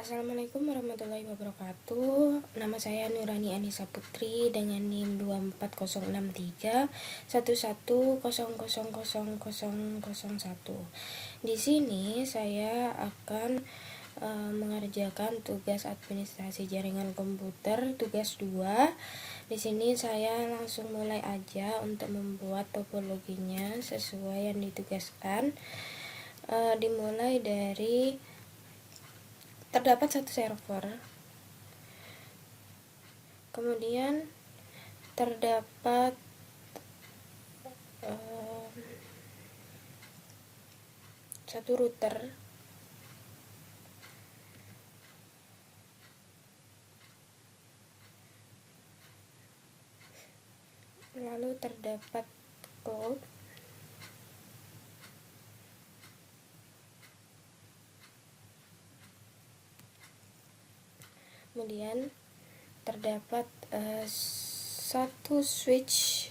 Assalamualaikum warahmatullahi wabarakatuh. Nama saya Nurani Anissa Putri dengan NIM 2406311000001. Di sini saya akan mengerjakan tugas administrasi jaringan komputer tugas 2. Di sini saya langsung mulai aja untuk membuat topologinya sesuai yang ditugaskan. Dimulai dari terdapat satu server, kemudian terdapat satu router, lalu terdapat cloud, kemudian terdapat satu switch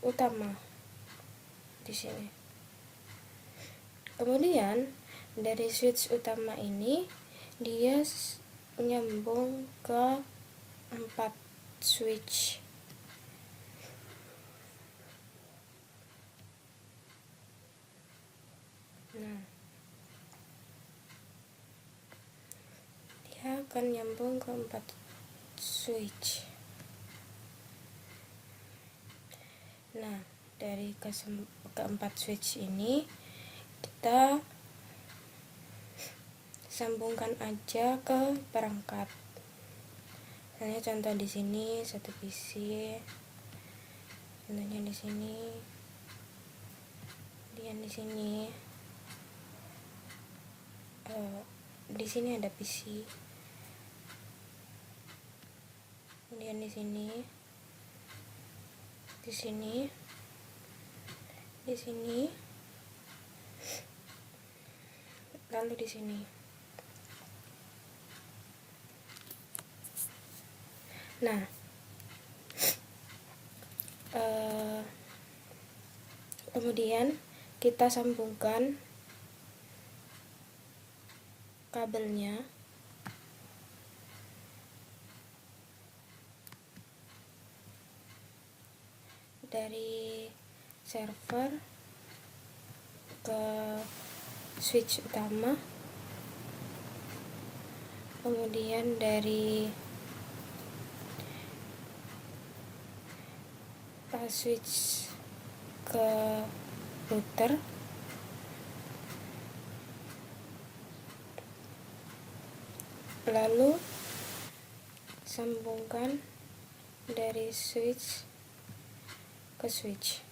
utama di sini. Kemudian dari switch utama ini dia nyambung ke 4 switch. Nah, dia akan nyambung ke 4 switch. Nah, dari keempat switch ini kita sambungkan aja ke perangkat. Misalnya contoh di sini satu PC, contohnya di sini, kemudian di sini, di sini ada PC, kemudian di sini, di sini, di sini, lalu di sini. Nah, kemudian kita sambungkan kabelnya dari server ke switch utama, kemudian dari switch ke router, lalu sambungkan dari switch ke switch.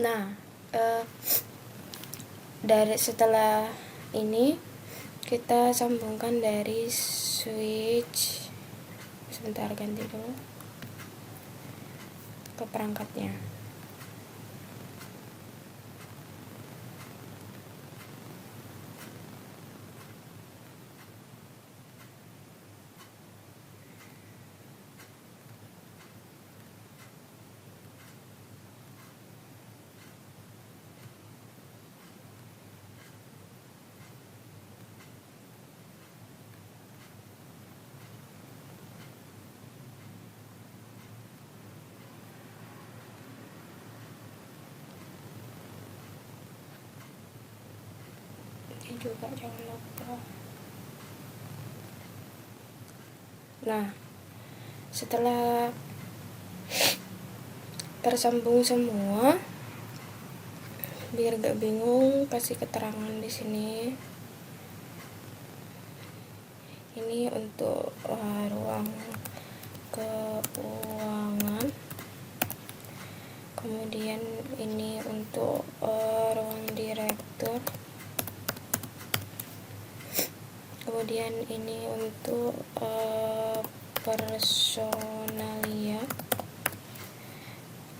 Nah, dari setelah ini kita sambungkan dari switch, sebentar ganti dulu, ke perangkatnya. Ini juga jangan lupa. Nah, setelah tersambung semua, biar gak bingung kasih keterangan di sini. Ini untuk ruang keuangan, kemudian ini untuk ruang direktur, kemudian ini untuk personalia,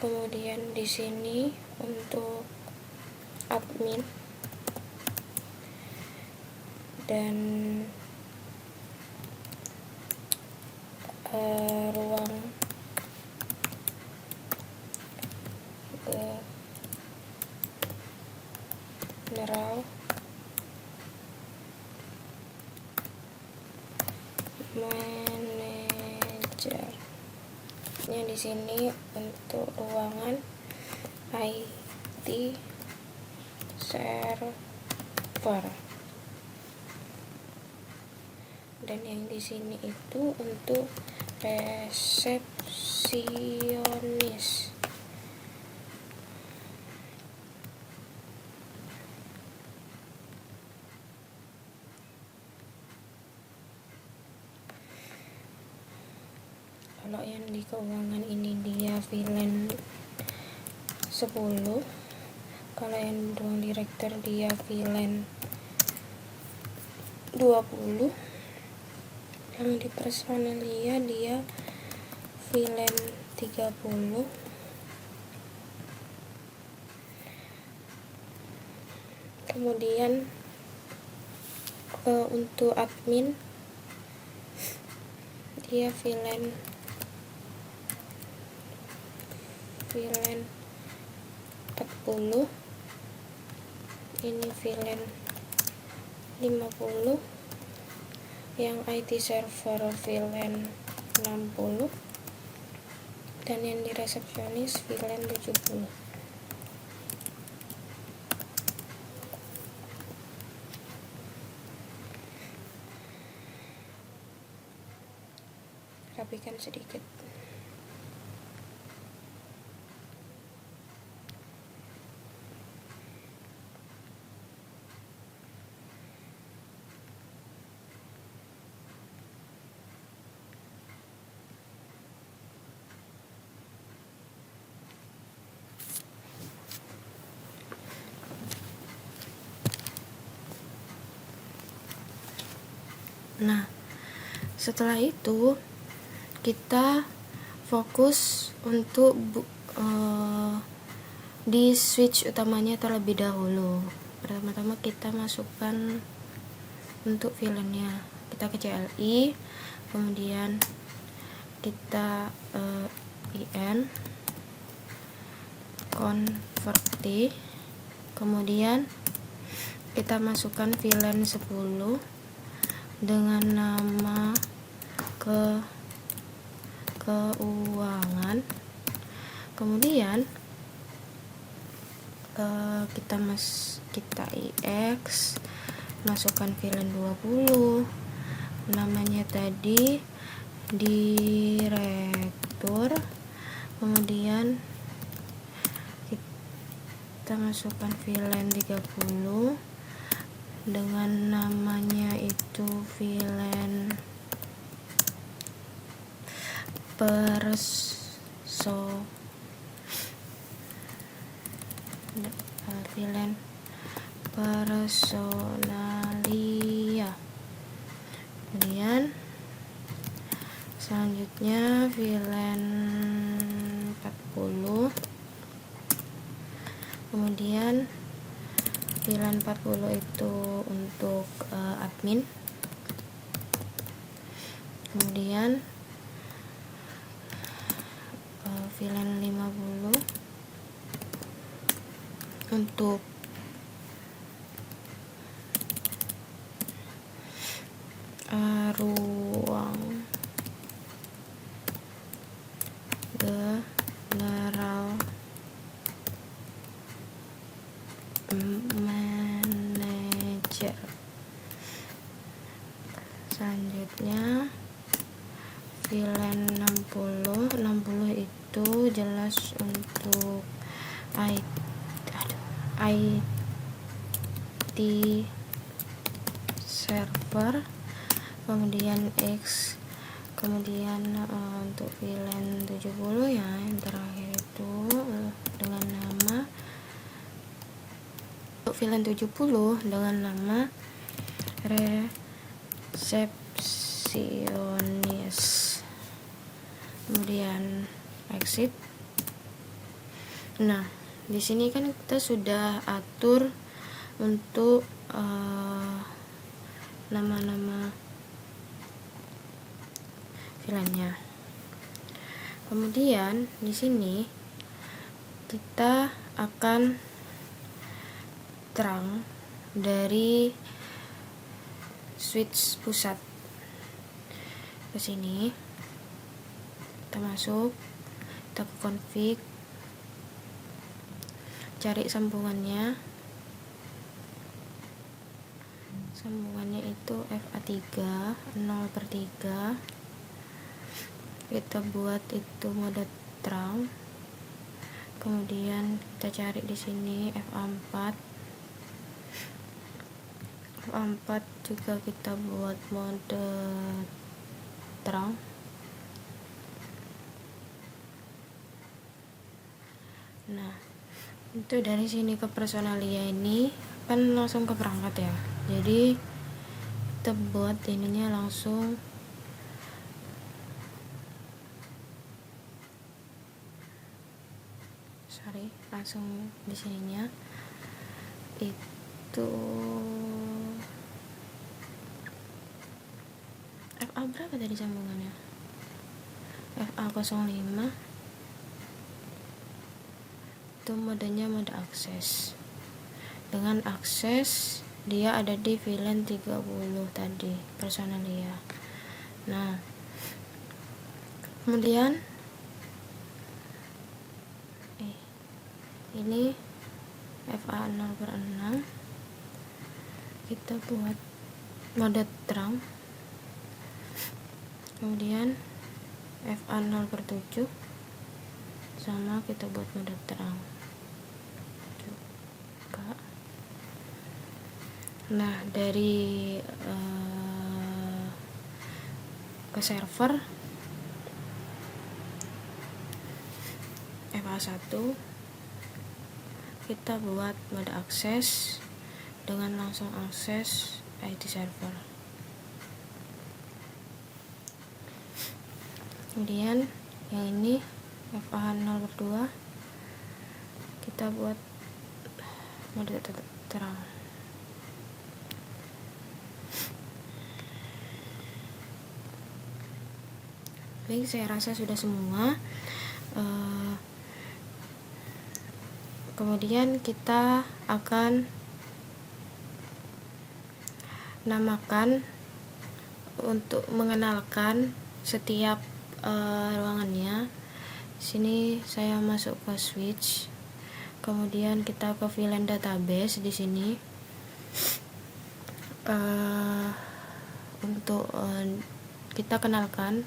kemudian di sini untuk admin dan ruang general manager. Di sini untuk ruangan IT server, dan yang di sini itu untuk resepsionis. Kalau yang di keuangan ini dia VLAN 10, kalau yang ruang direktur dia VLAN 20, yang di personalia dia VLAN 30, kemudian untuk admin dia VLAN 40, ini VLAN 50, yang IT server VLAN 60, dan yang di resepsionis VLAN 70. Rapikan sedikit. Nah, setelah itu kita fokus untuk di switch utamanya terlebih dahulu. Pertama-tama kita masukkan untuk VLAN-nya, kita ke CLI, kemudian kita IN converti, kemudian kita masukkan VLAN 10 dengan nama keuangan, kemudian kita IX, masukkan VLAN 20, namanya tadi direktur, kemudian kita masukkan VLAN 30 dengan namanya itu VLAN personalia. Kemudian selanjutnya VLAN 40, kemudian VLAN 40 itu untuk admin, kemudian VLAN 50 untuk ruang general manager. Selanjutnya VLAN 60 itu jelas untuk IT server, kemudian X, kemudian untuk VLAN 70 ya yang terakhir itu dengan nama VLAN 70 dengan nama resepsionis, kemudian exit. Nah, di sini kan kita sudah atur untuk nama-nama filenya. Kemudian di sini kita akan terang dari switch pusat ke sini. Kita masuk, kita ke config, cari sambungannya itu FA3 0/3. Kita buat itu mode terang, kemudian kita cari di sini FA4 juga kita buat mode terang. Nah, itu dari sini ke personalia ini kan langsung ke perangkat ya, jadi kita buat ininya langsung di sininya itu FA berapa tadi sambungannya? FA05. Itu modenya mode akses. Dengan akses dia ada di VLAN 30 tadi, personalia. Nah, kemudian ini FA 0/6 kita buat mode terang, kemudian FA 0/7 sama kita buat mode terang juga. Nah, dari ke server FA1 kita buat mode akses dengan langsung akses IT server. Kemudian yang ini FA 0/2 kita buat mode terang. Baik, saya rasa sudah semua. Kemudian kita akan namakan untuk mengenalkan setiap ruangannya. Sini saya masuk ke switch, kemudian kita ke VLAN database. Di sini untuk kita kenalkan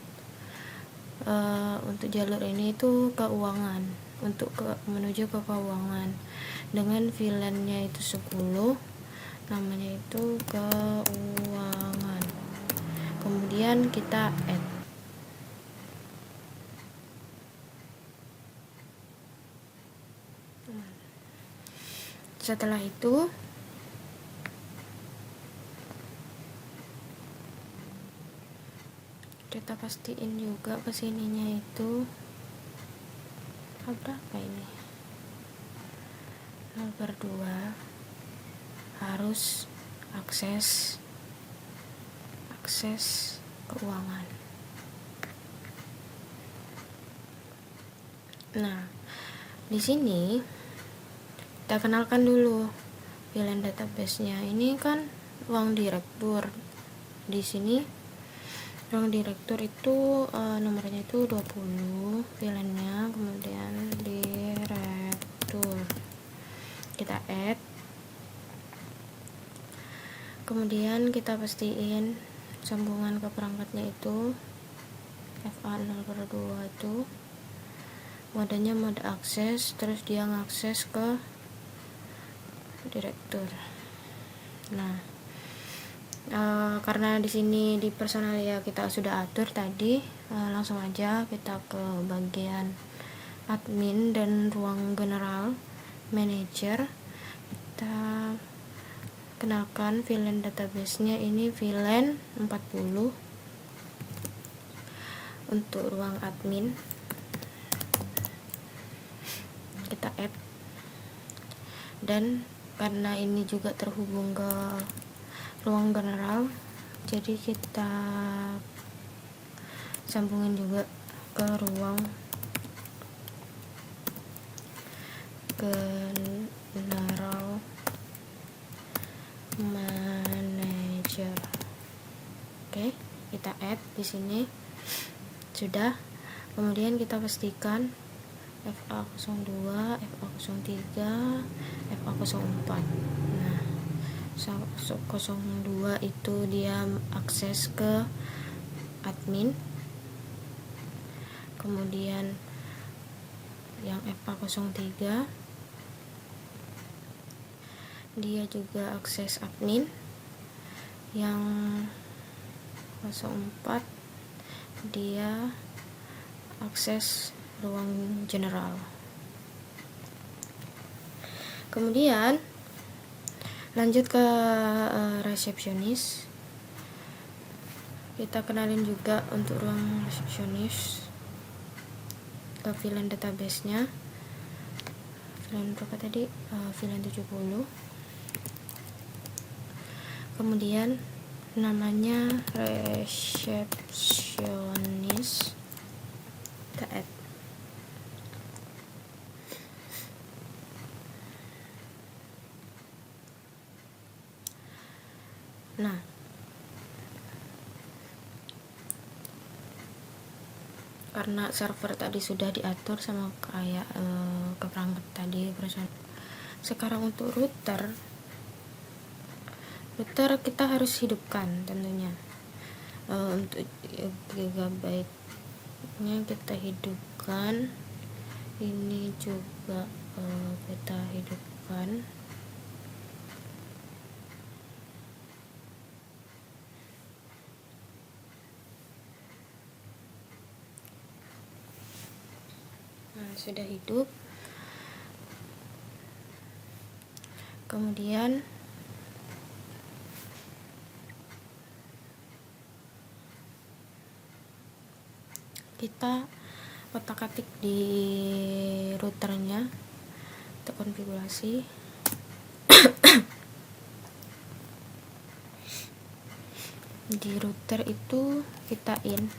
untuk jalur ini itu keuangan, untuk menuju ke keuangan dengan VLAN-nya itu 10, namanya itu keuangan. Kemudian kita add. Setelah itu kita pastiin juga kesininya itu berapa ini, 0/2 harus akses keuangan. Nah, di sini kita kenalkan dulu VLAN database-nya. Ini kan ruang direktur. Di sini ruang direktur itu nomornya itu 20 VLAN-nya, kemudian direktur kita add, kemudian kita pastiin sambungan ke perangkatnya itu FA 0/2 itu modenya mode akses, terus dia ngakses ke direktur. Nah, karena di sini di personalia kita sudah atur tadi, langsung aja kita ke bagian admin dan ruang general manager. Kita kenalkan VLAN database-nya ini VLAN 40 untuk ruang admin. Kita add, dan karena ini juga terhubung ke ruang general, jadi kita sambungin juga ke ruang general manager. Oke, kita add di sini. Sudah. Kemudian kita pastikan FA02, FA03, FA04. Nah, 02 itu dia akses ke admin. Kemudian yang FA03 dia juga akses admin. Yang 04 dia akses ruang general. Kemudian lanjut ke resepsionis. Kita kenalin juga untuk ruang resepsionis ke VLAN database-nya. VLAN berapa tadi? VLAN 70. Kemudian namanya resepsionis, kita add. Nah, karena server tadi sudah diatur sama kayak ke perangkat tadi, sekarang untuk router kita harus hidupkan tentunya. Untuk gigabyte-nya kita hidupkan, ini juga kita hidupkan. Nah, sudah hidup. Kemudian kita otak-atik di routernya, kita konfigurasi. Di router itu kita in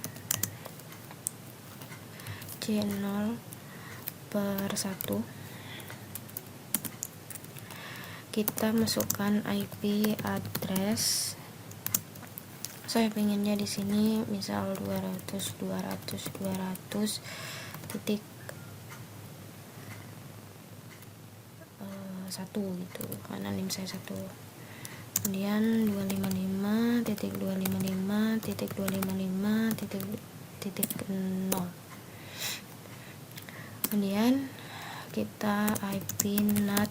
C0/1, kita masukkan IP address. Saya pengennya di sini misal 200 titik 1 gitu, karena NIM saya 1. Kemudian 255.255.255.0. Kemudian kita IP NAT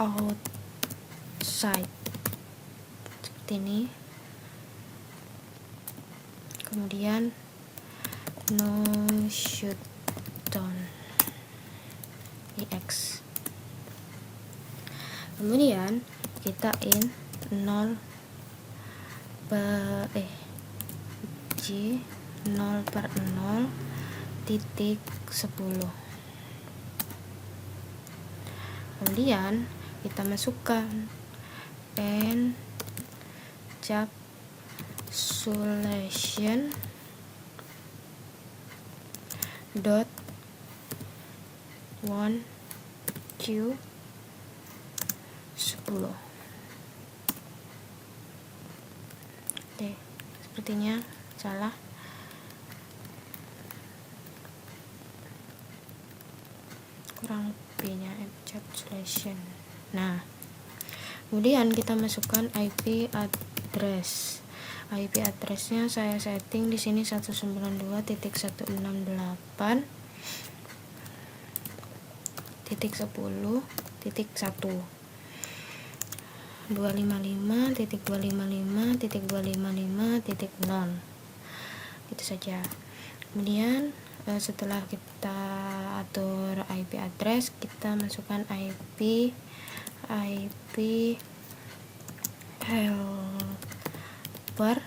outside seperti ini. Kemudian no shutdown EX. Kemudian kita in 0 per 0 titik 10. Kemudian kita masukkan encapsulation dot 1Q 10. Oke, sepertinya salah. Kurang lebihnya encapsulation. Nah, kemudian kita masukkan IP address. IP addressnya saya setting di sini 192.168.10.1 255.255.255.0 gitu saja. Kemudian setelah kita atur IP address, kita masukkan IP IP helper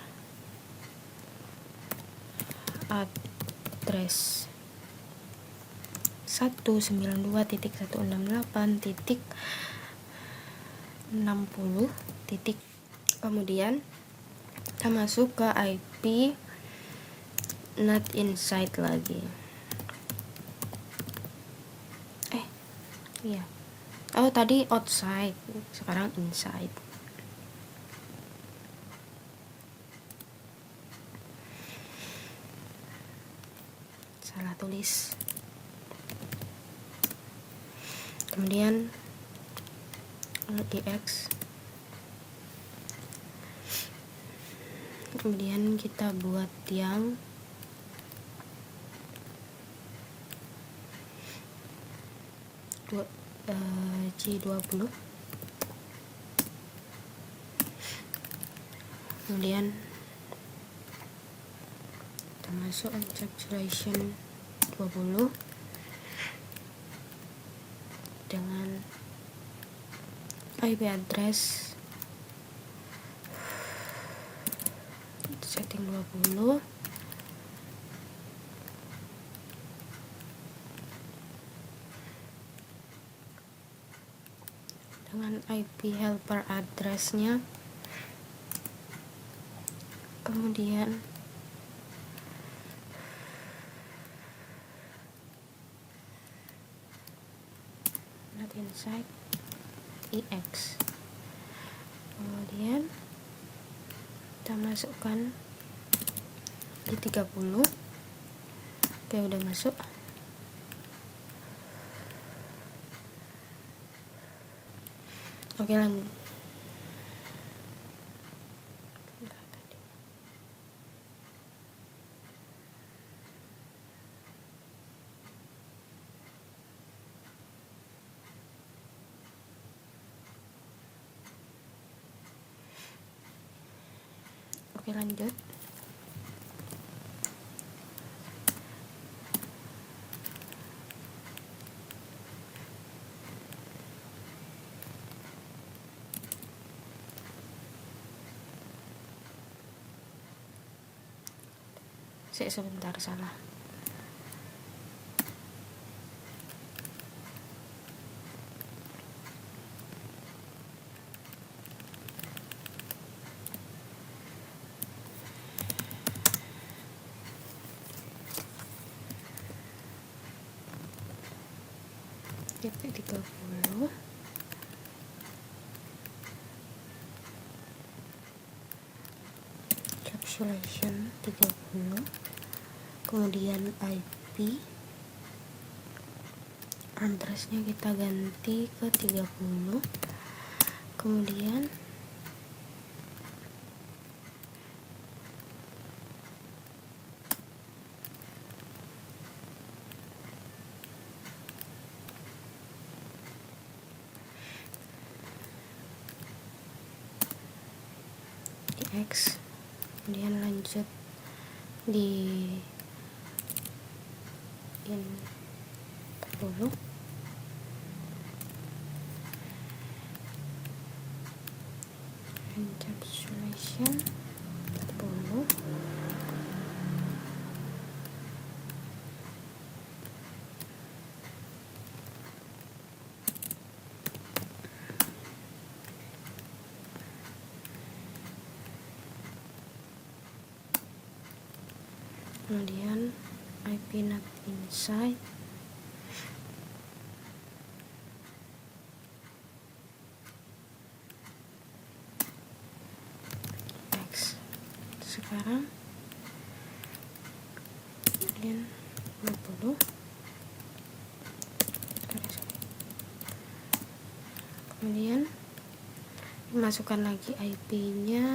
address 192.168.60. Kemudian kita masuk ke IP not inside lagi. Iya. Oh, tadi outside, sekarang inside. Salah tulis. Kemudian EX. Kemudian kita buat yang G20. Kemudian kita masuk encapsulation 20 dengan IP address setting 20. Dengan IP helper addressnya, kemudian not inside EX, kemudian kita masukkan di 30. Oke, udah masuk. Oke, lanjut. Oke, lanjut. Sebentar, salah. IP30. Encapsulation 30. Kemudian IP addressnya kita ganti ke 30. Kemudian EX, kemudian lanjut di in 40. Encapsulation 40. Kemudian IP not inside X. Sekarang kemudian 20. Kemudian masukkan lagi IP-nya.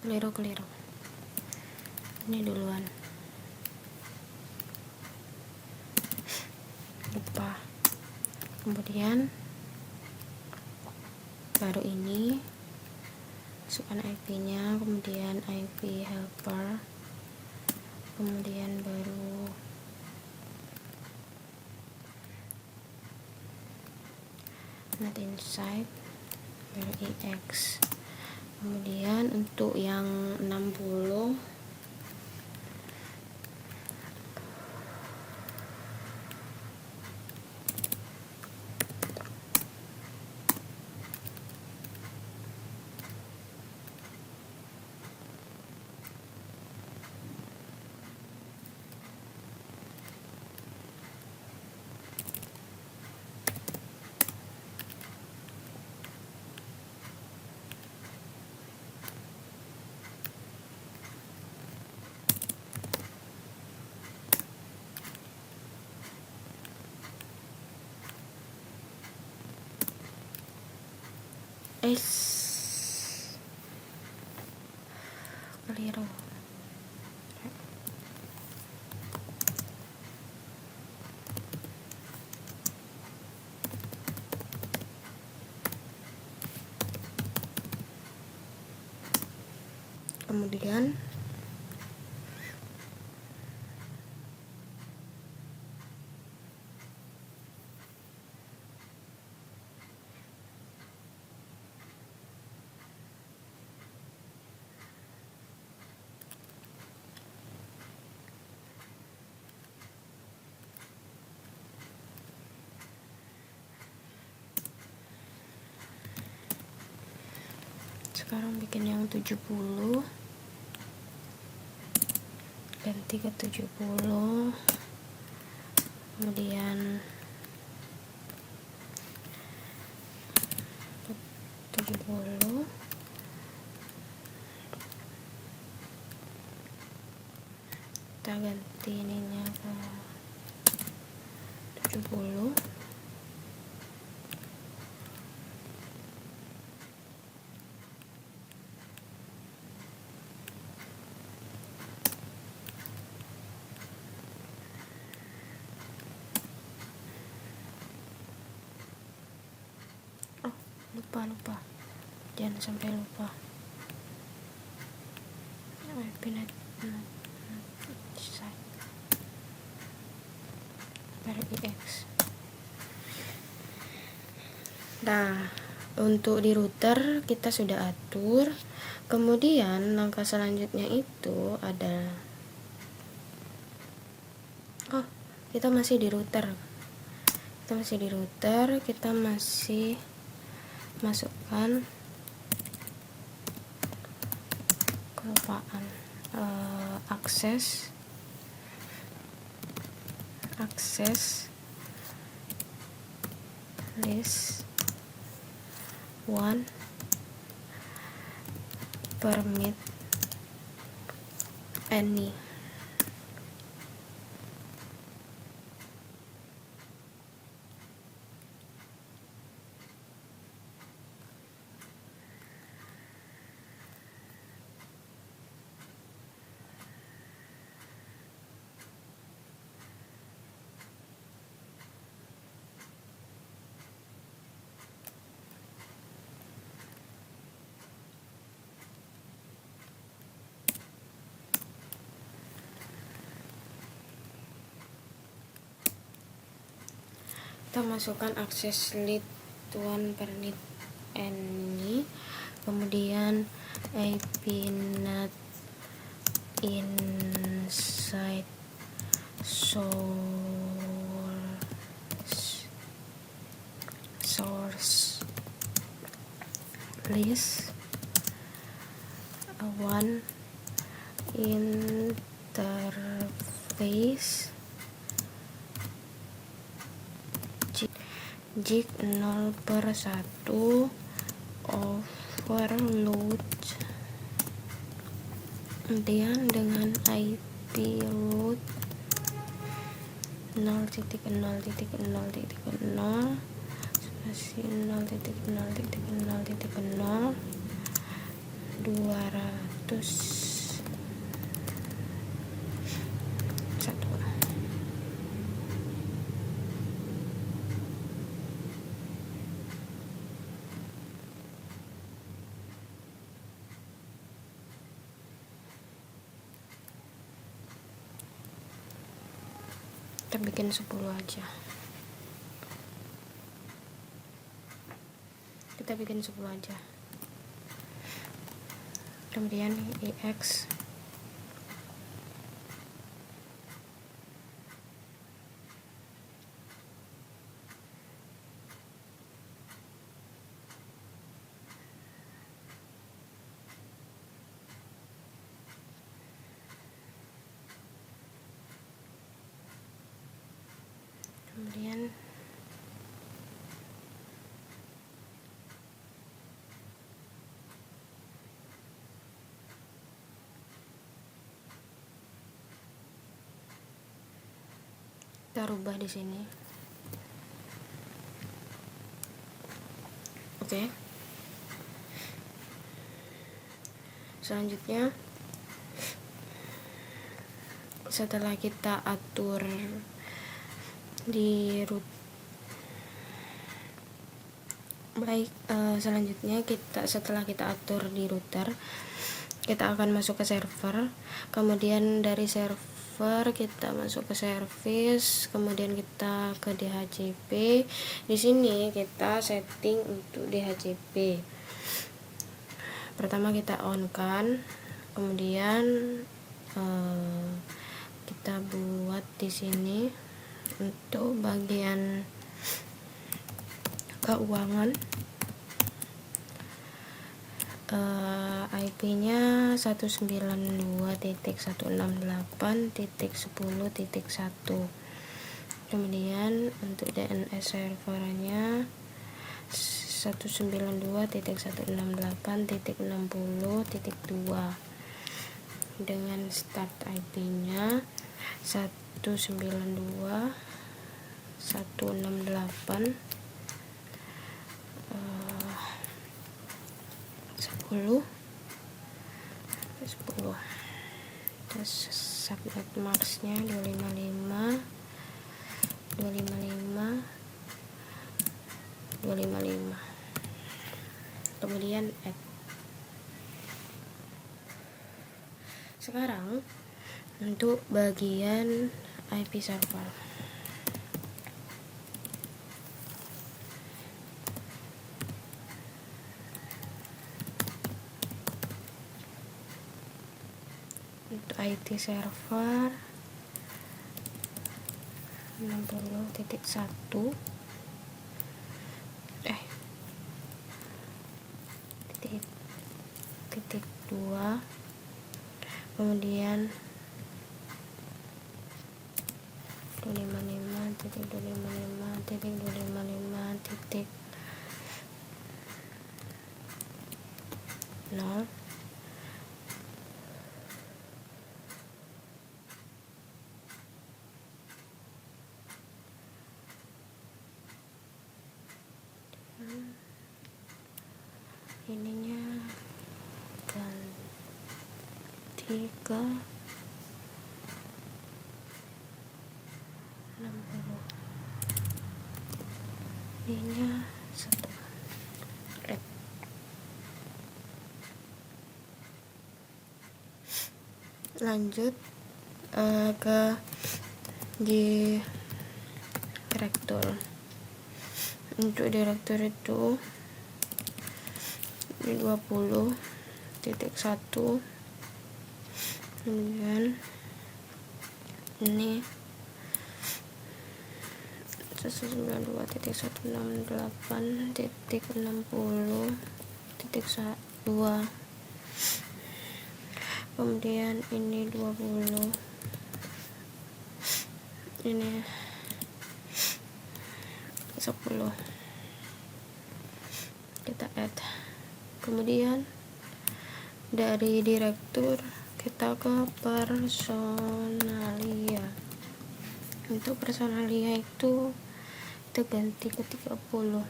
keliru ini duluan, lupa. Kemudian baru ini masukkan IP nya, kemudian IP helper, kemudian baru not inside, baru EX. Kemudian untuk yang 60 keliru. Kemudian sekarang bikin yang 70, ganti ke 70, kemudian 70, kita ganti ininya ke 70. Lupa, jangan sampai lupa. EX. Nah, untuk di router kita sudah atur. Kemudian langkah selanjutnya itu adalah kita masih di router. Kita masih masukkan, kelupaan, akses list 1 permit any. Kita masukkan akses list 1 permit any, kemudian IP not inside source list 1 interface jig 0/1 overload, kemudian dengan IP load 0.0.0.0 spasi 0.0.0.0 200 Kita bikin 10 aja. Kita bikin 10 aja. Kemudian IX kemudian kita rubah di sini. Oke. Selanjutnya setelah kita atur di root, selanjutnya setelah kita atur di router, kita akan masuk ke server. Kemudian dari server kita masuk ke service, kemudian kita ke DHCP. Di sini kita setting untuk DHCP. Pertama kita on kan, kemudian kita buat di sini untuk bagian keuangan, IP-nya 192.168.10.1. kemudian untuk DNS servernya 192.168.60.2 dengan start IP-nya 192.168 10 terus subnet marsnya 255 kemudian add. Sekarang untuk bagian IP server, untuk IT server 60.1 titik 2, kemudian 255.255.255.0 ininya ganti ke 60, ininya 1. Lanjut ke direktur. Untuk direktur itu di 20.1, kemudian ini 192.168.60.2, kemudian ini 20, ini 10, kita add. Kemudian dari direktur kita ke personalia. Untuk personalia itu kita ganti ke 30.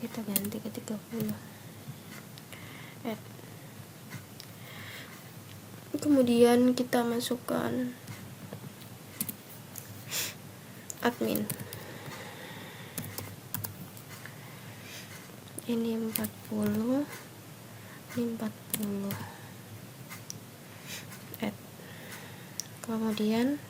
Kita ganti ke 30. Add. Kemudian kita masukkan admin. Ini 40, ini 40. Add. Kemudian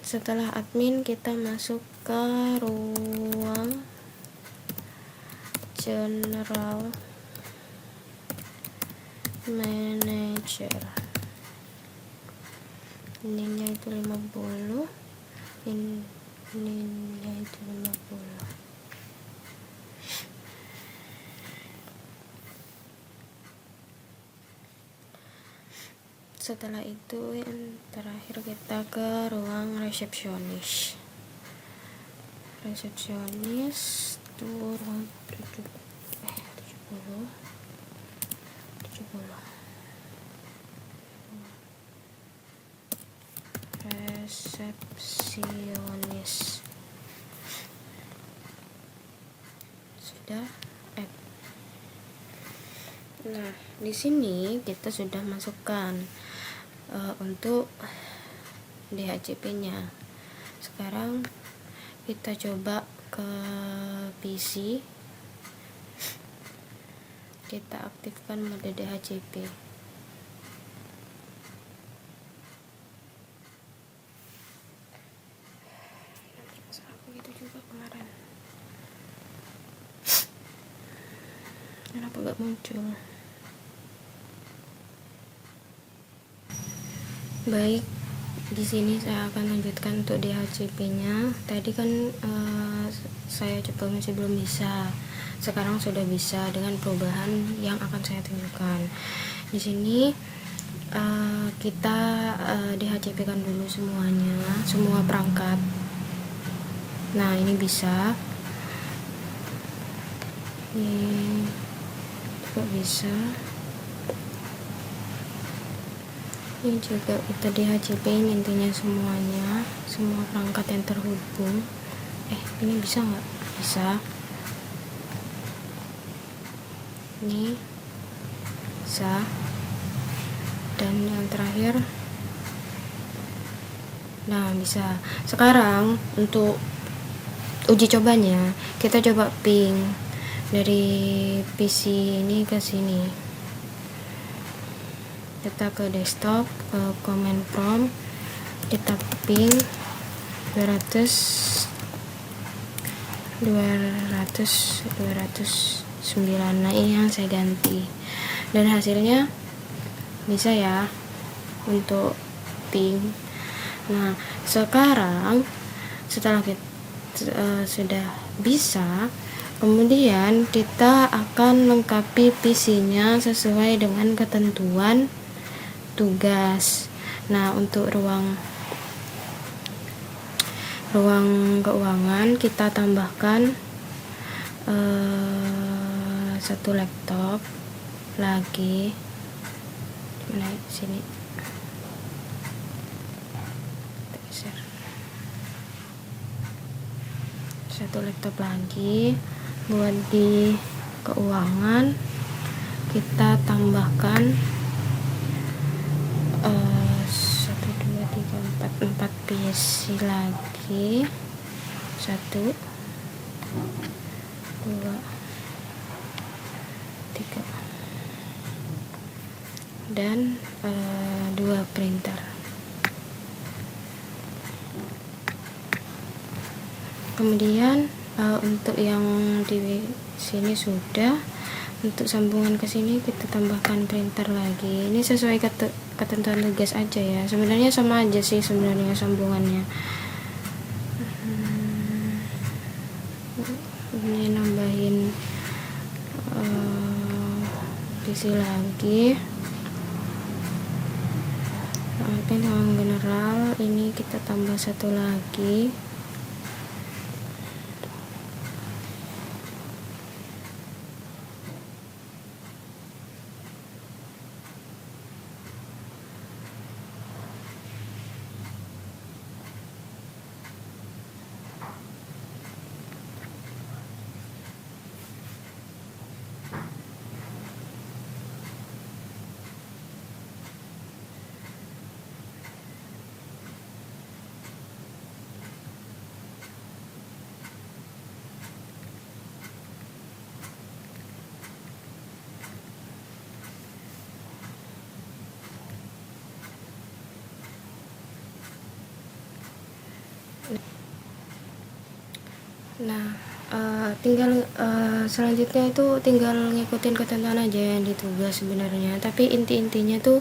setelah admin kita masuk ke ruang general manager. Ininya itu 50, ininya itu 50. Setelah itu yang terakhir kita ke ruang resepsionis. Itu ruang 70. Resepsionis sudah add. Nah, di sini kita sudah masukkan untuk DHCP-nya. Sekarang kita coba ke PC, kita aktifkan mode DHCP. Begitu juga kemarin. Kenapa gak muncul? Baik, di sini saya akan lanjutkan untuk DHCP-nya. Tadi kan saya coba masih belum bisa. Sekarang sudah bisa dengan perubahan yang akan saya tunjukkan. Di sini kita DHCP-kan dulu semuanya, semua perangkat. Nah, ini bisa. Ini juga bisa. Ini juga kita DHCP intinya semuanya, semua perangkat yang terhubung. Ini bisa nggak? Bisa. Ini bisa. Dan yang terakhir, nah bisa. Sekarang untuk uji cobanya, kita coba ping dari PC ini ke sini. Kita ke desktop, ke command prompt, kita ping 209. Nah, ini yang saya ganti dan hasilnya bisa ya untuk ping. Nah, sekarang setelah kita sudah bisa, kemudian kita akan lengkapi PC-nya sesuai dengan ketentuan tugas. Nah, untuk ruang keuangan kita tambahkan satu laptop lagi. Mana sini? Satu laptop lagi buat di keuangan. Kita tambahkan 4 PC lagi. 1 2 3 dan 2 printer. Kemudian untuk yang di sini sudah. Untuk sambungan ke sini kita tambahkan printer lagi. Ini sesuai ketentuan tugas aja ya. Sebenarnya sama aja sih sebenarnya sambungannya. Ini nambahin PC lagi. Ruang general ini kita tambah satu lagi. Nah, selanjutnya itu tinggal ngikutin ketentuan aja yang di tugas sebenarnya, tapi inti-intinya tuh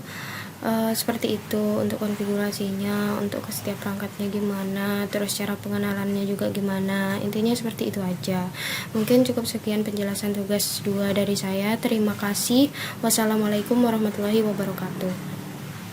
seperti itu untuk konfigurasinya, untuk ke setiap perangkatnya gimana, terus cara pengenalannya juga gimana, intinya seperti itu aja. Mungkin cukup sekian penjelasan tugas 2 dari saya. Terima kasih. Wassalamualaikum warahmatullahi wabarakatuh.